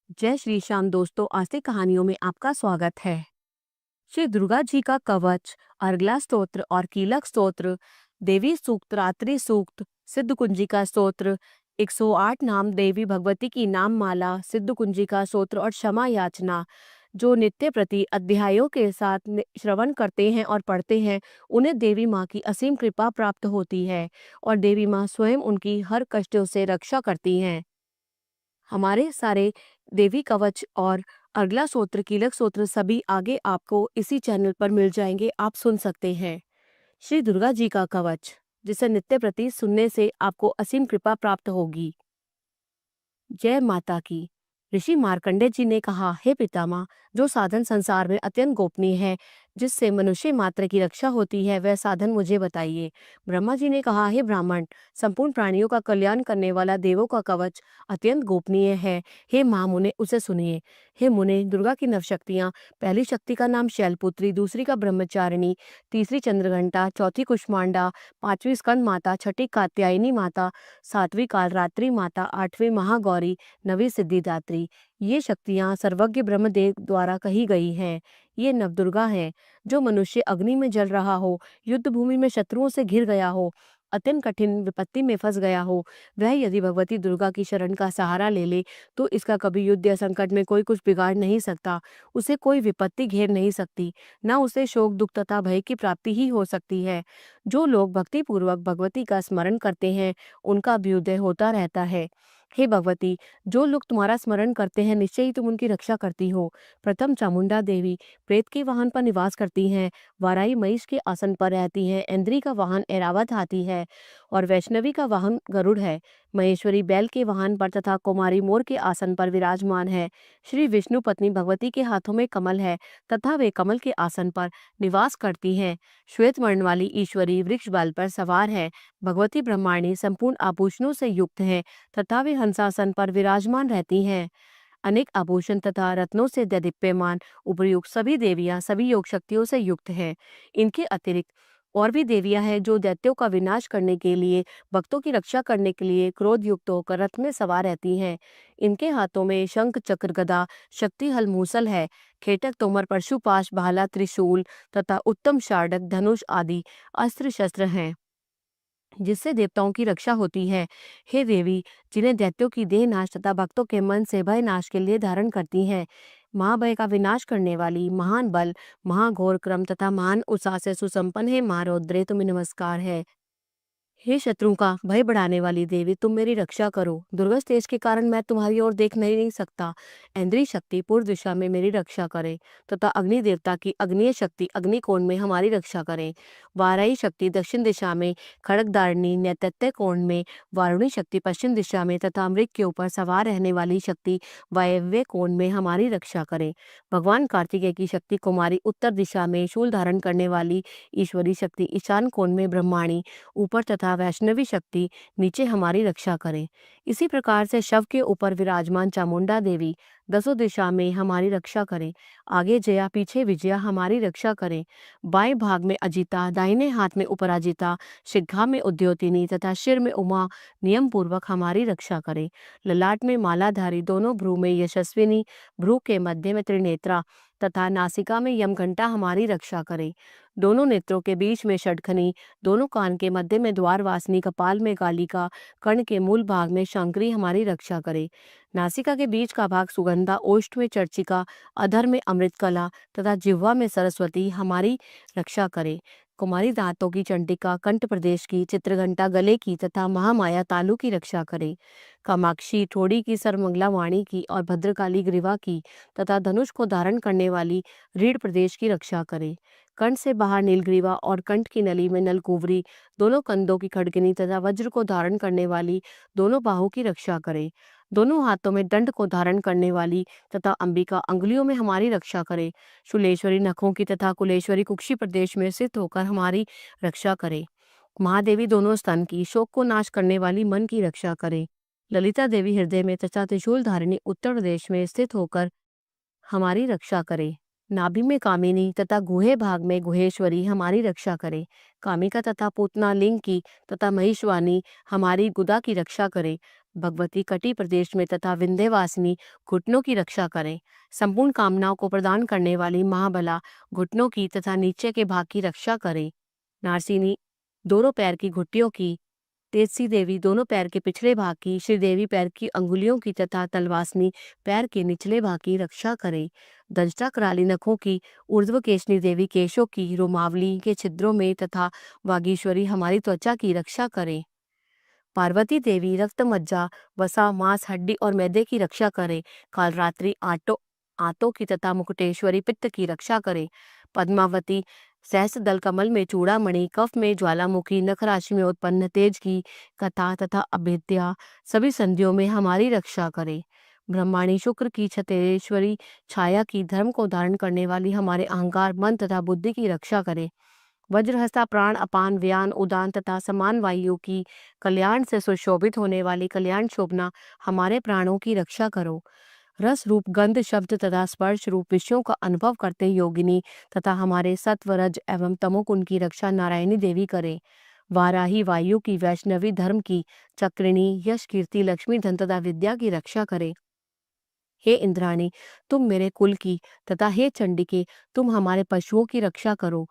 जय श्री श्याम दोस्तों, आस्तिक कहानियों में आपका स्वागत है। श्री दुर्गा जी का कवच, अर्गला स्तोत्र और कीलक स्तोत्र, देवी सूक्त, रात्रि सूक्त, सिद्ध कुंजिका स्तोत्र, 108 नाम देवी भगवती की नाम माला, सिद्ध कुंजिका स्तोत्र और क्षमा याचना जो नित्य प्रति अध्यायों के साथ श्रवण करते हैं और पढ़ते हैं, उन्हें देवी माँ की असीम कृपा प्राप्त होती है और देवी माँ स्वयं उनकी हर कष्टों से रक्षा करती हैं। हमारे सारे देवी कवच और अगला सूत्र, कीलक सूत्र सभी आगे आपको इसी चैनल पर मिल जाएंगे, आप सुन सकते हैं। श्री दुर्गा जी का कवच, जिसे नित्य प्रति सुनने से आपको असीम कृपा प्राप्त होगी। जय माता की। ऋषि मार्कंडे जी ने कहा, हे पितामह, जो साधन संसार में अत्यंत गोपनीय है, जिससे मनुष्य मात्र की रक्षा होती है, वह साधन मुझे बताइए। ब्रह्मा जी ने कहा, हे ब्राह्मण, संपूर्ण प्राणियों का कल्याण करने वाला देवों का कवच अत्यंत गोपनीय है। हे महामुने, उसे सुनिए। हे मुने, दुर्गा की नव शक्तियां, पहली शक्ति का नाम शैलपुत्री, दूसरी का ब्रह्मचारिणी, तीसरी चंद्रघंटा, चौथी कुष्मांडा, पांचवी स्कंद माता, छठी कात्यायनी माता, सातवीं कालरात्रि माता, आठवीं महागौरी, नवी सिद्धिदात्री। ये शक्तियां सर्वज्ञ ब्रह्मदेव द्वारा कही गई हैं। ये नवदुर्गा हैं। जो मनुष्य अग्नि में जल रहा हो, युद्ध भूमि में शत्रुओं से घिर गया हो, अत्यंत कठिन विपत्ति में फंस गया हो, वह यदि भगवती दुर्गा की शरण का सहारा ले ले तो इसका कभी युद्ध या संकट में कोई कुछ बिगाड़ नहीं सकता। उसे कोई विपत्ति घेर नहीं सकती, न उसे शोक, दुख तथा भय की प्राप्ति ही हो सकती है। जो लोग भक्ति पूर्वक भगवती का स्मरण करते हैं, उनका अभ्युदय होता रहता है। हे भगवती, जो लोग तुम्हारा स्मरण करते हैं, निश्चय ही तुम उनकी रक्षा करती हो। प्रथम चामुंडा देवी प्रेत के वाहन पर निवास करती हैं, वाराही महिष के आसन पर रहती हैं, इंद्री का वाहन ऐरावत हाथी है और वैष्णवी का वाहन गरुड़ है। महेश्वरी बैल के वाहन पर तथा कुमारी मोर के आसन पर विराजमान है। श्री विष्णु पत्नी भगवती के हाथों में कमल है तथा वे कमल के आसन पर निवास करती हैं। श्वेत वर्ण वाली ईश्वरी वृक्ष बाल पर सवार है। भगवती ब्रह्मांडी संपूर्ण आभूषणों से युक्त है तथा वे हंसासन पर विराजमान रहती हैं। अनेक आभूषण तथा रत्नों से दैदीप्यमान उपर्युक्त सभी देवियां सभी योग शक्तियों से युक्त हैं। इनके अतिरिक्त और भी देवियां हैं जो दैत्यों का विनाश करने के लिए, भक्तों की रक्षा करने के लिए क्रोध युक्त होकर रथ में सवार रहती हैं। इनके हाथों में शंख, चक्र, गदा, शक्ति हल, मूसल है। खेटक, तोमर, परशुपाश, भाला, त्रिशूल तथा उत्तम शार्डक, धनुष आदि अस्त्र शस्त्र हैं जिससे देवताओं की रक्षा होती है। हे देवी, जिन्हें दैत्यों की देह नाश तथा भक्तों के मन से भय नाश के लिए धारण करती हैं, महाभय का विनाश करने वाली, महान बल, महाघोर क्रम तथा महान उत्साह से सुसंपन्न है माँ रौद्रे, तुम्हें नमस्कार है। हे शत्रुओं का भय बढ़ाने वाली देवी, तुम मेरी रक्षा करो। दुर्गस तेज के कारण मैं तुम्हारी ओर देख नहीं सकता। इंद्रिय शक्ति पूर्व दिशा में मेरी रक्षा करे तथा अग्नि देवता की अग्निय शक्ति अग्निकोण में हमारी रक्षा करे। वाराही शक्ति दक्षिण दिशा में, खड़गधारिणी नैतत्य कोण में, वारुणी शक्ति पश्चिम दिशा में तथा मृग के ऊपर सवार रहने वाली शक्ति वायव्य कोण में हमारी रक्षा करे। भगवान कार्तिकेय की शक्ति कुमारी उत्तर दिशा में, शूल धारण करने वाली ईश्वरी शक्ति ईशान कोण में ब्रह्माणी ऊपर तथा वैष्णवी शक्ति नीचे हमारी रक्षा करें। इसी प्रकार से शव के ऊपर विराजमान चामुंडा देवी दसों दिशा में हमारी रक्षा करें। आगे जया, पीछे विजया हमारी रक्षा करें। बाएं भाग में अजिता, दाहिने हाथ में उपराजिता, शिखा में उद्योतिनी तथा सिर में उमा नियम पूर्वक हमारी रक्षा करें। ललाट में मालाधारी, दोनों भ्रू में यशस्विनी, भ्रू के मध्य में त्रिनेत्रा तथा नासिका में यमघंटा हमारी रक्षा करें। दोनों नेत्रों के बीच में षटखनी, दोनों कान के मध्य में द्वारवासिनी, कपाल में गालिका, कर्ण के मूल भाग में शंकरी हमारी रक्षा करे। नासिका के बीच का भाग सुगंधा, ओष्ठ में चर्चिका, अधर में अमृतकला तथा जिह्वा में सरस्वती हमारी रक्षा करे। कुमारी दांतों की चंडिका, कंठ प्रदेश की चित्रघंटा, गले की तथा महामाया तालु की रक्षा करे। कामाक्षी ठोड़ी की, सर्वमंगला वाणी की और भद्रकाली ग्रीवा की तथा धनुष को धारण करने वाली रीढ़ प्रदेश की रक्षा करे। कंठ से बाहर नीलग्रीवा और कंठ की नली में नलकुवरी, दोनों कंधों की खड़गनी तथा वज्र को धारण करने वाली दोनों बाहू की रक्षा करे। दोनों हाथों में दंड को धारण करने वाली तथा अंबिका अंगुलियों में हमारी रक्षा करे। शूलेश्वरी नखों की तथा कुलेश्वरी कुक्षी प्रदेश में स्थित होकर हमारी रक्षा करे। महादेवी दोनों स्तन की, शोक को नाश करने वाली मन की रक्षा करे। ललिता देवी हृदय में तथा त्रिशूल धारिणी उत्तर प्रदेश में स्थित होकर हमारी रक्षा करे। नाभि में कामिनी तथा गुहे भाग में गुहेश्वरी हमारी रक्षा करे। कामिका तथा पूतना लिंग की तथा महिषवानी हमारी गुदा की रक्षा करे। भगवती कटी प्रदेश में तथा विंध्यवासिनी घुटनों की रक्षा करें। संपूर्ण कामनाओं को प्रदान करने वाली महाबला घुटनों की तथा नीचे के भाग की रक्षा करें। नारसिनी दोनों पैर की घुट्टियों की, तेजसी देवी दोनों पैर के पिछले भाग की, श्रीदेवी पैर की अंगुलियों की तथा तलवासनी पैर के निचले भाग की रक्षा करें। दंष्टा कराली नखों की, ऊर्ध्वकेशनी देवी केशों की, रोमावली के छिद्रों में तथा वागीश्वरी हमारी त्वचा की रक्षा करें। पार्वती देवी रक्त मज्जा, वसा, मांस, हड्डी और मैदे की रक्षा करें। कालरात्रि आंतों की तथा मुकुटेश्वरी पित्त की रक्षा करें। पद्मावती सहस्त्र दल कमल में चूड़ामणि, कफ में ज्वालामुखी, नख राशि में उत्पन्न तेज की कथा तथा अभेद्या सभी संधियों में हमारी रक्षा करे। ब्रह्माणी शुक्र की छतेश्वरी छाया की, धर्म को धारण करने वाली हमारे अहंकार, मन तथा बुद्धि की रक्षा करे। वज्रहस्ता प्राण, अपान, व्यान, उदान तथा समान वायु की, कल्याण से सुशोभित होने वाली कल्याण शोभना हमारे प्राणों की रक्षा करो। रस रूप, गंध, शब्द तथा स्पर्श रूप विषयों का अनुभव करते योगिनी तथा हमारे सत्व, रज एवं तमोगुण की रक्षा नारायणी देवी करे। वाराही वायु की, वैष्णवी धर्म की, चक्रिणी यश, कीर्ति, लक्ष्मी, धन तथा विद्या की रक्षा करे। हे इंद्राणी, तुम मेरे कुल की तथा हे चंडिके, तुम हमारे पशुओं की रक्षा करो।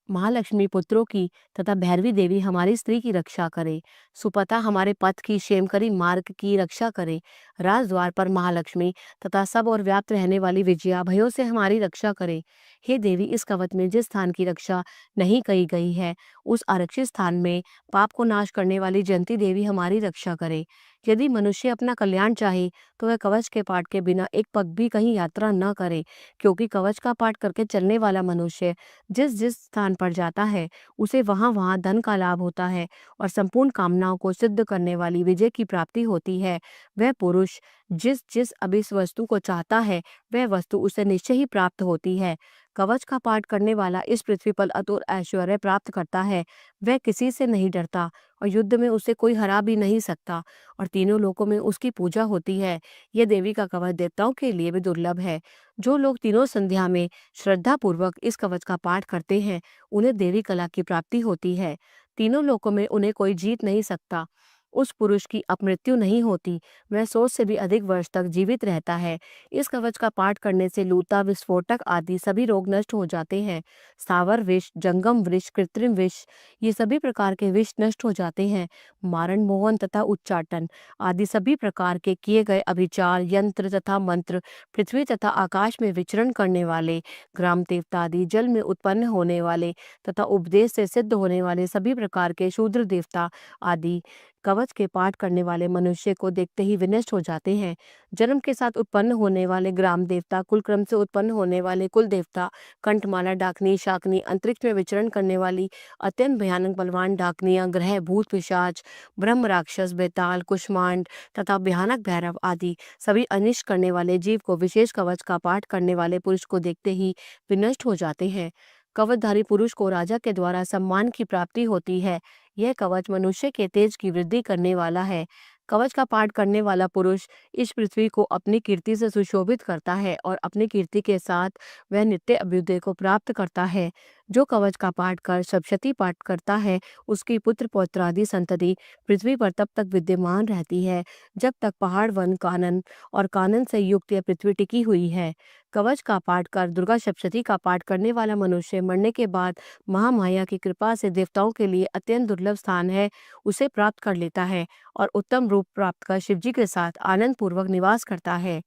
महालक्ष्मी पुत्रों की तथा भैरवी देवी हमारी स्त्री की रक्षा करे। सुपथा हमारे पथ की, क्षेमकरी मार्ग की रक्षा करे। राजद्वार पर महालक्ष्मी तथा सब और व्याप्त रहने वाली विजया भयों से हमारी रक्षा करे। हे देवी, इस कवच में जिस स्थान की रक्षा नहीं कही गई है, उस आरक्षित स्थान में पाप को नाश करने वाली जयंती देवी हमारी रक्षा करे। यदि मनुष्य अपना कल्याण चाहे तो वह कवच के पाठ के बिना एक पग भी कहीं यात्रा न करे, क्योंकि कवच का पाठ करके चलने वाला मनुष्य जिस जिस स्थान पर जाता है उसे वहां वहां धन का लाभ होता है और संपूर्ण कामनाओं को सिद्ध करने वाली विजय की प्राप्ति होती है। वह पुरुष जिस जिस अभिष्ट वस्तु को चाहता है वह वस्तु उसे निश्चय ही प्राप्त होती है। कवच का पाठ करने वाला इस पृथ्वी पर अतुल ऐश्वर्य प्राप्त करता है। वह किसी से नहीं डरता और युद्ध में उसे कोई हरा भी नहीं सकता और तीनों लोकों में उसकी पूजा होती है। यह देवी का कवच देवताओं के लिए भी दुर्लभ है। जो लोग तीनों संध्या में श्रद्धा पूर्वक इस कवच का पाठ करते हैं, उन्हें देवी कला की प्राप्ति होती है। तीनों लोकों में उन्हें कोई जीत नहीं सकता। उस पुरुष की अपमृत्यु नहीं होती, वह 100 से भी अधिक वर्ष तक जीवित रहता है। इस कवच का पाठ करने से लूता, विस्फोटक आदि सभी रोग नष्ट हो जाते हैं। स्थावर विष, जंगम विष, कृत्रिम विष, ये सभी प्रकार के विष नष्ट हो जाते हैं। मारण, मोहन तथा उच्चाटन आदि सभी प्रकार के किए गए अभिचार, यंत्र तथा मंत्र, पृथ्वी तथा आकाश में विचरण करने वाले, ग्राम देवता आदि, जल में उत्पन्न होने वाले तथा उपदेश से सिद्ध होने वाले सभी प्रकार के शूद्र देवता आदि कवच के पाठ करने वाले मनुष्य को देखते ही विनष्ट हो जाते हैं। जन्म के साथ उत्पन्न होने वाले ग्राम देवता, कुल क्रम से उत्पन्न होने वाले कुल देवता, कंठमाला डाकनी, शाकनी, अंतरिक्ष में विचरण करने वाली अत्यंत भयानक बलवान डाकनियां, ग्रह, भूत, पिशाच, ब्रह्म राक्षस, बेताल, कुष्मांड तथा भयानक भैरव आदि सभी अनिष्ट करने वाले जीव को विशेष कवच का पाठ करने वाले पुरुष को देखते ही विनष्ट हो जाते हैं। कवचधारी पुरुष को राजा के द्वारा सम्मान की प्राप्ति होती है। यह कवच मनुष्य के तेज की वृद्धि करने वाला है। कवच का पाठ करने वाला पुरुष इस पृथ्वी को अपनी कीर्ति से सुशोभित करता है और अपनी कीर्ति के साथ वह नित्य अभ्युदय को प्राप्त करता है। जो कवच का पाठ कर सप्तशती पाठ करता है, उसकी पुत्र पौत्रादि संतति पृथ्वी पर तब तक विद्यमान रहती है जब तक पहाड़, वन, कानन और कानन से युक्त यह पृथ्वी टिकी हुई है। कवच का पाठ कर दुर्गा सप्तशती का पाठ करने वाला मनुष्य मरने के बाद महामाया की कृपा से देवताओं के लिए अत्यंत दुर्लभ स्थान है उसे प्राप्त कर लेता है और उत्तम रूप प्राप्त कर शिवजी के साथ आनंद पूर्वक निवास करता है।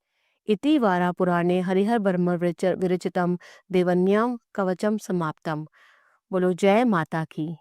इति वारा पुराणे हरिहर ब्रह्म विरचितम देवन्याम कवचम समाप्तम। बोलो जय माता की।